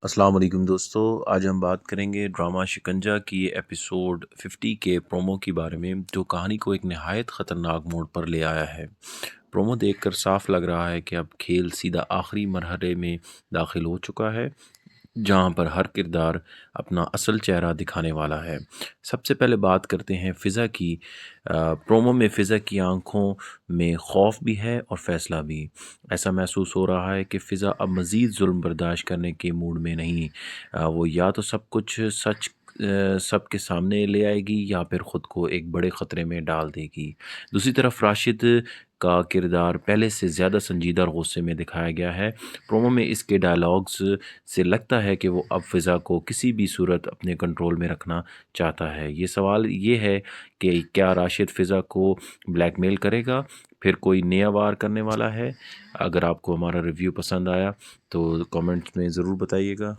السلام علیکم دوستو، آج ہم بات کریں گے ڈرامہ شکنجا کی ایپیسوڈ 50 کے پرومو کے بارے میں، جو کہانی کو ایک نہایت خطرناک موڑ پر لے آیا ہے۔ پرومو دیکھ کر صاف لگ رہا ہے کہ اب کھیل سیدھا آخری مرحلے میں داخل ہو چکا ہے، جہاں پر ہر کردار اپنا اصل چہرہ دکھانے والا ہے۔ سب سے پہلے بات کرتے ہیں فضا کی۔ پرومو میں فضا کی آنکھوں میں خوف بھی ہے اور فیصلہ بھی۔ ایسا محسوس ہو رہا ہے کہ فضا اب مزید ظلم برداشت کرنے کے موڈ میں نہیں۔ وہ یا تو سب کچھ سچ سب کے سامنے لے آئے گی یا پھر خود کو ایک بڑے خطرے میں ڈال دے گی۔ دوسری طرف راشد کا کردار پہلے سے زیادہ سنجیدہ اور غصے میں دکھایا گیا ہے۔ پرومو میں اس کے ڈائلاگز سے لگتا ہے کہ وہ اب فضا کو کسی بھی صورت اپنے کنٹرول میں رکھنا چاہتا ہے۔ یہ سوال یہ ہے کہ کیا راشد فضا کو بلیک میل کرے گا، پھر کوئی نیا وار کرنے والا ہے؟ اگر آپ کو ہمارا ریویو پسند آیا تو کامنٹس میں ضرور بتائیے گا۔